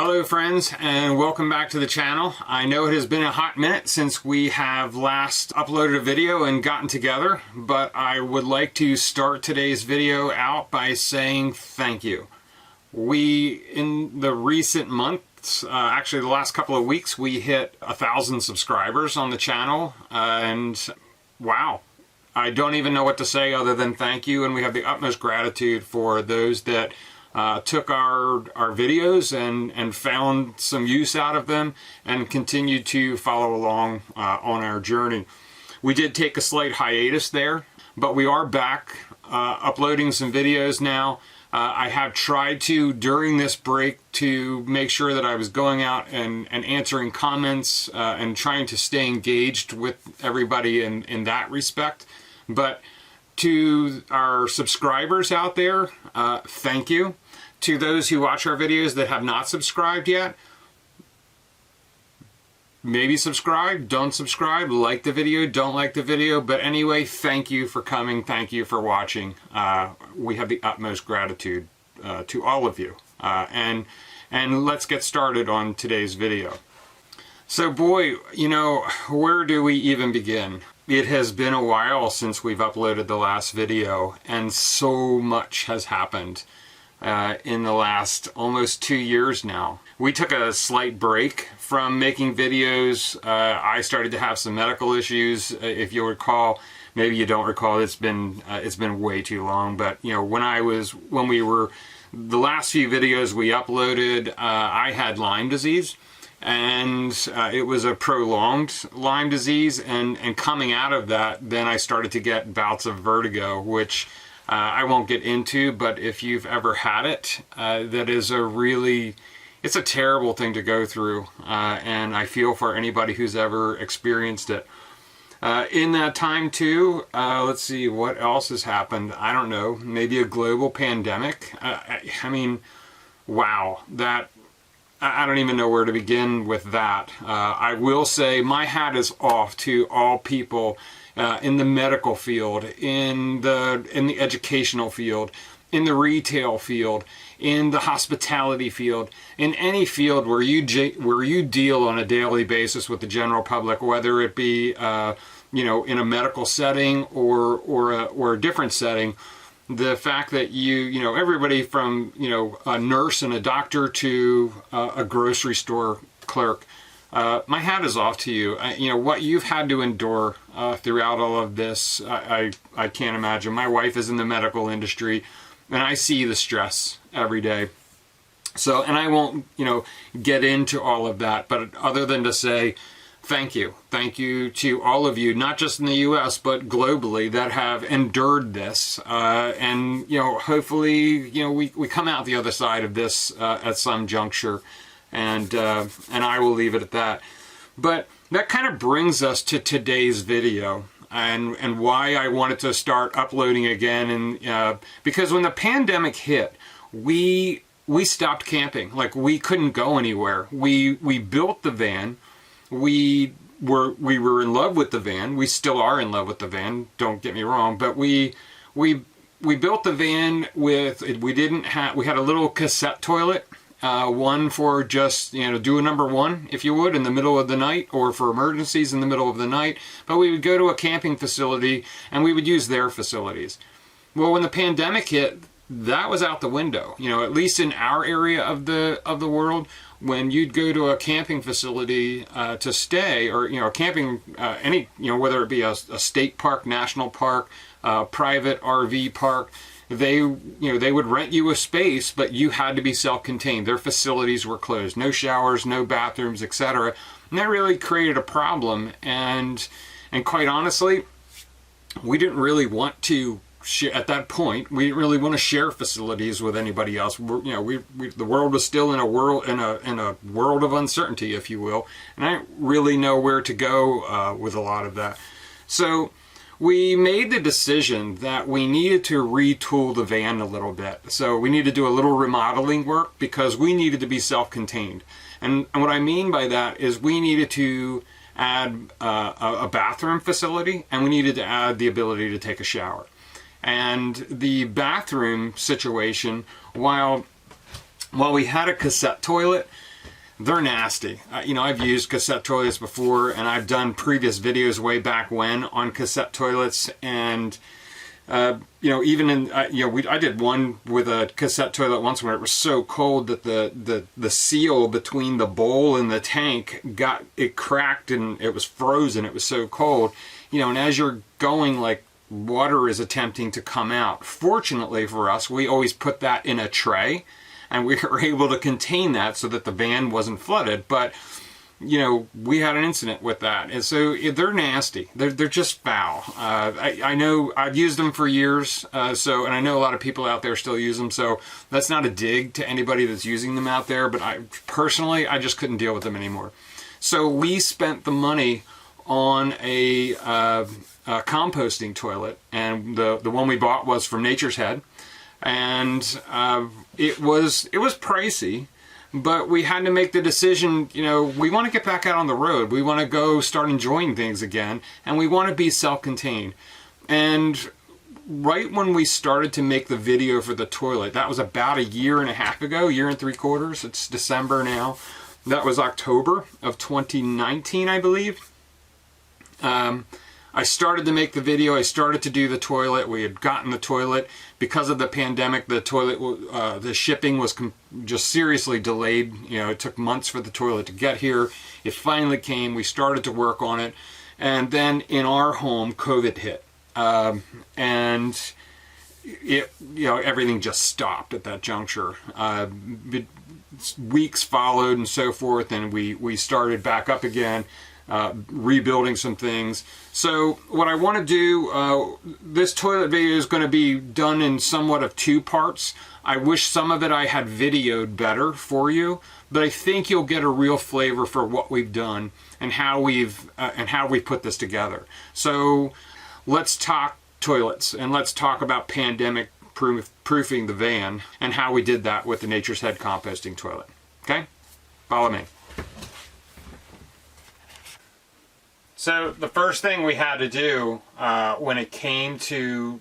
Hello friends, and welcome back to the channel. I know it has been a hot minute since we have last uploaded a video and gotten together, but I would like to start today's video out by saying thank you. In the recent months, actually the last couple of weeks, we hit 1,000 subscribers on the channel, and wow. I don't even know what to say other than thank you, and we have the utmost gratitude for those that took our videos and found some use out of them and continued to follow along on our journey. We did take a slight hiatus there, but we are back uploading some videos now. I have tried to, during this break, to make sure that I was going out and answering comments and trying to stay engaged with everybody in that respect. But to our subscribers out there, thank you. To those who watch our videos that have not subscribed yet, maybe subscribe, don't subscribe, like the video, don't like the video, but anyway, thank you for coming, thank you for watching. We have the utmost gratitude to all of you. And let's get started on today's video. So boy, you know, where do we even begin? It has been a while since we've uploaded the last video, and so much has happened in the last almost 2 years now. We took a slight break from making videos. I started to have some medical issues. If you'll recall, maybe you don't recall, it's been way too long, but you know, the last few videos we uploaded, I had Lyme disease. And it was a prolonged Lyme disease, and coming out of that, then I started to get bouts of vertigo, which I won't get into, but if you've ever had it, that is it's a terrible thing to go through, and I feel for anybody who's ever experienced it. In that time too, let's see, what else has happened? I don't know, maybe a global pandemic. I mean, wow, I don't even know where to begin with that. I will say my hat is off to all people in the medical field, in the educational field, in the retail field, in the hospitality field, in any field where you deal on a daily basis with the general public, whether it be you know, in a medical setting or a different setting. The fact that you know, everybody from, you know, a nurse and a doctor to a grocery store clerk, my hat is off to you. You know, what you've had to endure throughout all of this, I can't imagine. My wife is in the medical industry, and I see the stress every day. So, and I won't, you know, get into all of that, but other than to say, thank you. Thank you to all of you, not just in the U.S., but globally, that have endured this. And, you know, hopefully, you know, we come out the other side of this at some juncture. And I will leave it at that. But that kind of brings us to today's video and why I wanted to start uploading again. And because when the pandemic hit, we stopped camping. Like, we couldn't go anywhere. We built the van. We were in love with the van. We still are in love with the van, don't get me wrong, but we built the van with, we had a little cassette toilet, one for just, you know, do a number one, if you would, in the middle of the night, or for emergencies in the middle of the night. But we would go to a camping facility and we would use their facilities. Well, when the pandemic hit, that was out the window. You know, at least in our area of the world, when you'd go to a camping facility to stay, or, you know, a camping, you know, whether it be a state park, national park, private RV park, they would rent you a space, but you had to be self-contained. Their facilities were closed, no showers, no bathrooms, etc. And that really created a problem. And quite honestly, we didn't really want to. At that point, we didn't really want to share facilities with anybody else. You know, the world was still in a world of uncertainty, if you will, and I didn't really know where to go with a lot of that. So we made the decision that we needed to retool the van a little bit. So we needed to do a little remodeling work because we needed to be self-contained. And what I mean by that is we needed to add a bathroom facility, and we needed to add the ability to take a shower. And the bathroom situation, while we had a cassette toilet, they're nasty. You know, I've used cassette toilets before, and I've done previous videos way back when on cassette toilets, and you know, even in you know, I did one with a cassette toilet once where it was so cold that the seal between the bowl and the tank cracked and it was frozen. It was so cold, you know, and as you're going, like, water is attempting to come out. Fortunately for us, we always put that in a tray, and we were able to contain that so that the van wasn't flooded. But, you know, we had an incident with that, and so they're nasty. They're just foul. I know I've used them for years, and I know a lot of people out there still use them. So that's not a dig to anybody that's using them out there. But I just couldn't deal with them anymore. So we spent the money on a composting toilet, and the one we bought was from Nature's Head, and it was pricey, but we had to make the decision. You know, we want to get back out on the road. We want to go start enjoying things again, and we want to be self-contained. And right when we started to make the video for the toilet, that was about 1.5 years ago, 1 3/4 years. It's December now. That was October of 2019, I believe. I started to make the video. I started to do the toilet. We had gotten the toilet. Because of the pandemic, the toilet, the shipping was just seriously delayed. You know, it took months for the toilet to get here. It finally came. We started to work on it. And then in our home, COVID hit. And it, you know, everything just stopped at that juncture. Weeks followed and so forth, and we started back up again. Rebuilding some things. So what I want to do, this toilet video is going to be done in somewhat of 2 parts. I wish some of it I had videoed better for you, but I think you'll get a real flavor for what we've done and how we've put this together. So let's talk toilets, and let's talk about pandemic proofing the van and how we did that with the Nature's Head composting toilet. Okay, follow me. So the first thing we had to do when it came to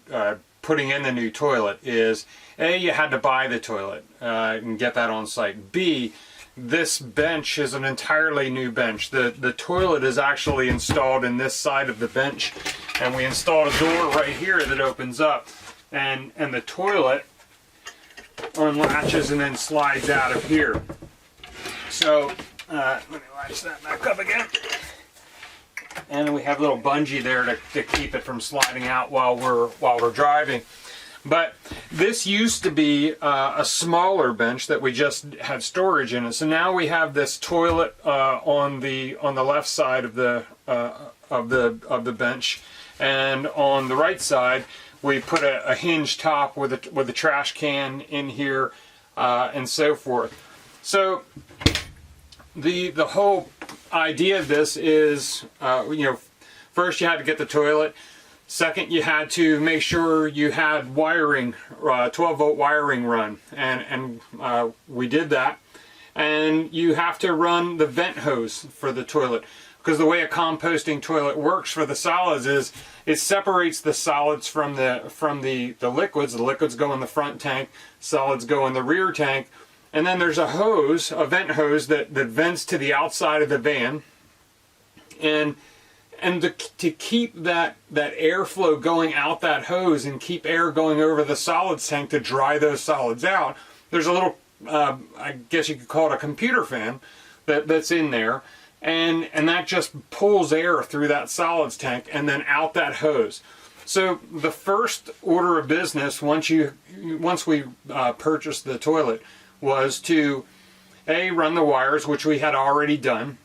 putting in the new toilet is, A, you had to buy the toilet and get that on site. B, this bench is an entirely new bench. The toilet is actually installed in this side of the bench, and we installed a door right here that opens up, and the toilet unlatches and then slides out of here. So let me latch that back up again. And we have a little bungee there to keep it from sliding out while we're driving. But this used to be a smaller bench that we just had storage in it. So now we have this toilet on the left side of the bench, and on the right side we put a hinge top with a trash can in here, and so forth. So the whole idea of this is, you know, first you had to get the toilet. Second, you had to make sure you had wiring, 12-volt wiring run, and we did that. And you have to run the vent hose for the toilet, because the way a composting toilet works for the solids is it separates the solids from the liquids. The liquids go in the front tank, solids go in the rear tank. And then there's a hose, a vent hose that vents to the outside of the van, and to keep that airflow going out that hose and keep air going over the solids tank to dry those solids out, there's a little, I guess you could call it a computer fan that's in there, and that just pulls air through that solids tank and then out that hose. So the first order of business once we purchased the toilet was to, A, run the wires, which we had already done,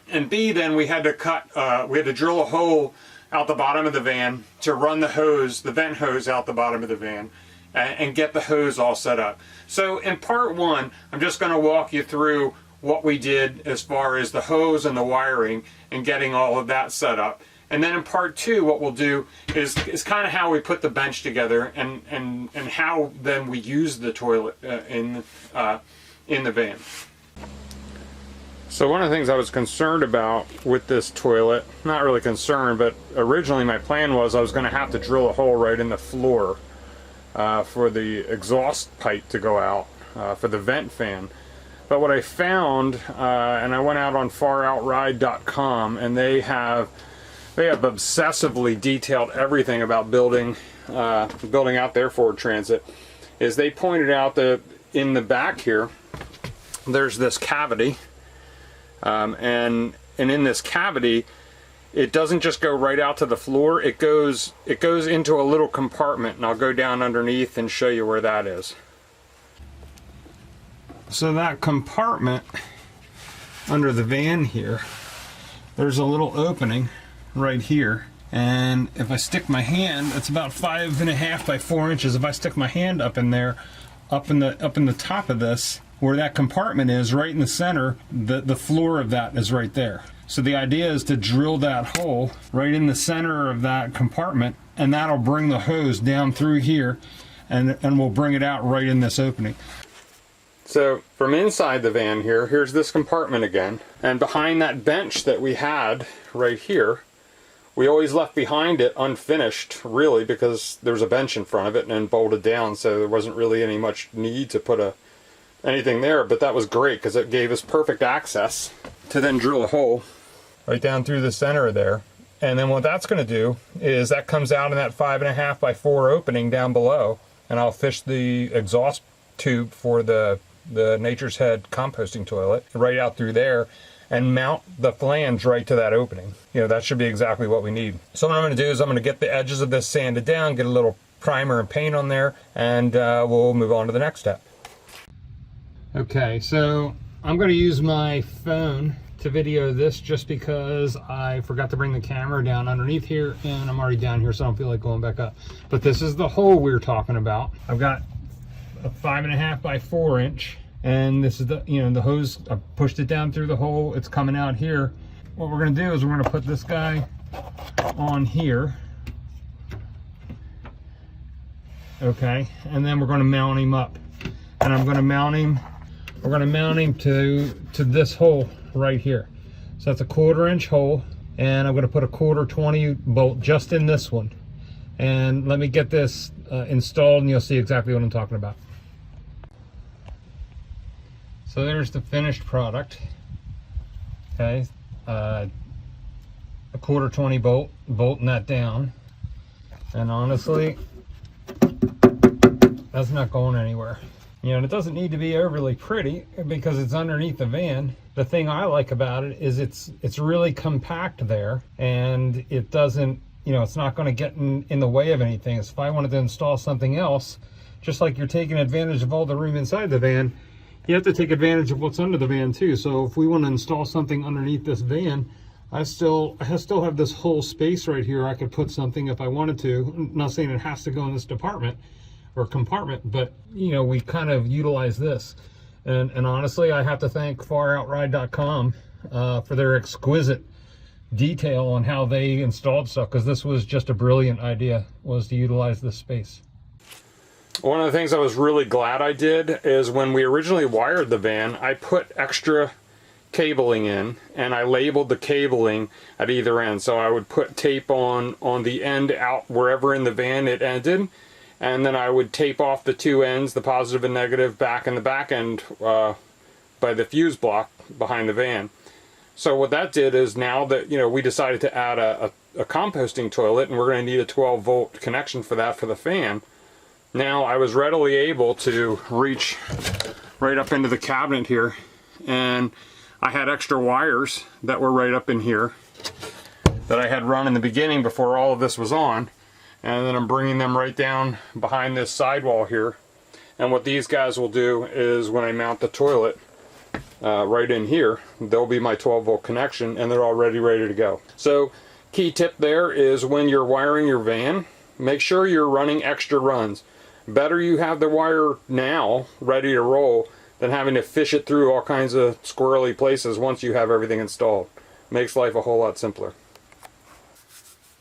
and B, then we had to drill a hole out the bottom of the van to run the hose, the vent hose, out the bottom of the van, and get the hose all set up. So in part 1, I'm just going to walk you through what we did as far as the hose and the wiring and getting all of that set up. And then in part 2, what we'll do is kind of how we put the bench together and how then we use the toilet in the van. So one of the things I was concerned about with this toilet, not really concerned, but originally my plan was I was going to have to drill a hole right in the floor for the exhaust pipe to go out for the vent fan. But what I found, and I went out on faroutride.com, and they have obsessively detailed everything about building out their Ford Transit, is they pointed out that in the back here, there's this cavity, and in this cavity, it doesn't just go right out to the floor. It goes into a little compartment, and I'll go down underneath and show you where that is. So that compartment under the van here, there's a little opening right here, and if I stick my hand, it's about 5.5 by 4 inches. If I stick my hand up in there, up in the top of this, where that compartment is, right in the center, the floor of that is right there. So the idea is to drill that hole right in the center of that compartment, and that'll bring the hose down through here, and we'll bring it out right in this opening. So from inside the van here, here's this compartment again, and behind that bench that we had right here, we always left behind it unfinished, really, because there's a bench in front of it and bolted down, so there wasn't really any much need to put anything there. But that was great because it gave us perfect access to then drill a hole right down through the center there. And then what that's going to do is that comes out in that 5.5 by 4 opening down below, and I'll fish the exhaust tube for the Nature's Head composting toilet right out through there and mount the flange right to that opening. You know, that should be exactly what we need. So what I'm going to do is I'm going to get the edges of this sanded down, get a little primer and paint on there, and we'll move on to the next step. Okay, so I'm going to use my phone to video this just because I forgot to bring the camera down underneath here, and I'm already down here, so I don't feel like going back up. But this is the hole we were talking about. I've got a 5.5 by 4 inch, and this is the hose. I pushed it down through the hole. It's coming out here. What we're going to do is we're going to put this guy on here, okay, and then we're going to mount him up, and I'm going to mount him. We're going to mount him to this hole right here. So that's a 1/4 inch hole, and I'm going to put a 20 bolt just in this one. And let me get this installed, and you'll see exactly what I'm talking about. So there's the finished product. Okay, a 20 bolt, bolting that down, and honestly, that's not going anywhere. You know, and it doesn't need to be overly pretty because it's underneath the van. The thing I like about it is it's really compact there, and it doesn't, it's not going to get in the way of anything. If I wanted to install something else, just like you're taking advantage of all the room inside the van, you have to take advantage of what's under the van too. So if we want to install something underneath this van, I still have this whole space right here. I could put something if I wanted to. I'm not saying it has to go in this department or compartment, but we kind of utilize this. And honestly, I have to thank faroutride.com for their exquisite detail on how they installed stuff, because this was just a brilliant idea, was to utilize this space. One of the things I was really glad I did is when we originally wired the van, I put extra cabling in, and I labeled the cabling at either end. So I would put tape on the end out wherever in the van it ended, and then I would tape off the two ends, the positive and negative, back in the back end by the fuse block behind the van. So what that did is, now that we decided to add a composting toilet, and we're going to need a 12-volt connection for that for the fan, now I was readily able to reach right up into the cabinet here, and I had extra wires that were right up in here that I had run in the beginning before all of this was on, and then I'm bringing them right down behind this sidewall here. And what these guys will do is, when I mount the toilet right in here, they'll be my 12-volt connection, and they're already ready to go. So key tip there is, when you're wiring your van, make sure you're running extra runs. Better you have the wire now ready to roll than having to fish it through all kinds of squirrely places once you have everything installed. Makes life a whole lot simpler.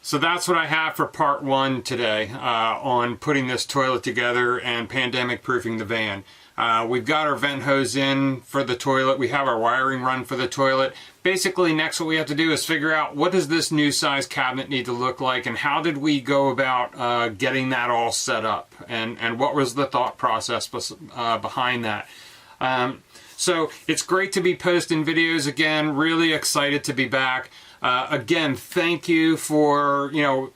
So that's what I have for part 1 today on putting this toilet together and pandemic proofing the van. We've got our vent hose in for the toilet. We have our wiring run for the toilet. Basically, next what we have to do is figure out, what does this new size cabinet need to look like, and how did we go about getting that all set up, and what was the thought process behind that. So it's great to be posting videos again. Really excited to be back. Again, thank you for,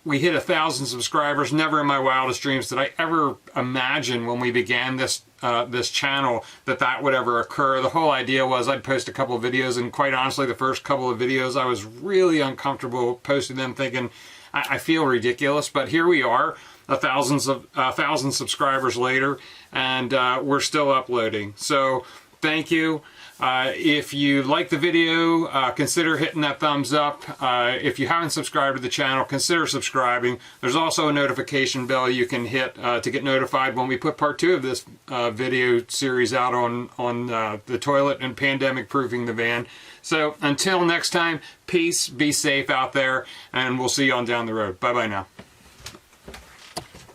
we hit 1,000 subscribers. Never in my wildest dreams did I ever imagine when we began this this channel that would ever occur. The whole idea was I'd post a couple of videos, and quite honestly, the first couple of videos I was really uncomfortable posting them, thinking I feel ridiculous. But here we are, 1,000 subscribers later, and we're still uploading. So thank you. If you like the video, consider hitting that thumbs up. If you haven't subscribed to the channel, consider subscribing. There's also a notification bell you can hit to get notified when we put part 2 of this video series out on the toilet and pandemic proofing the van. So until next time, peace, be safe out there, and we'll see you on down the road. Bye-bye now.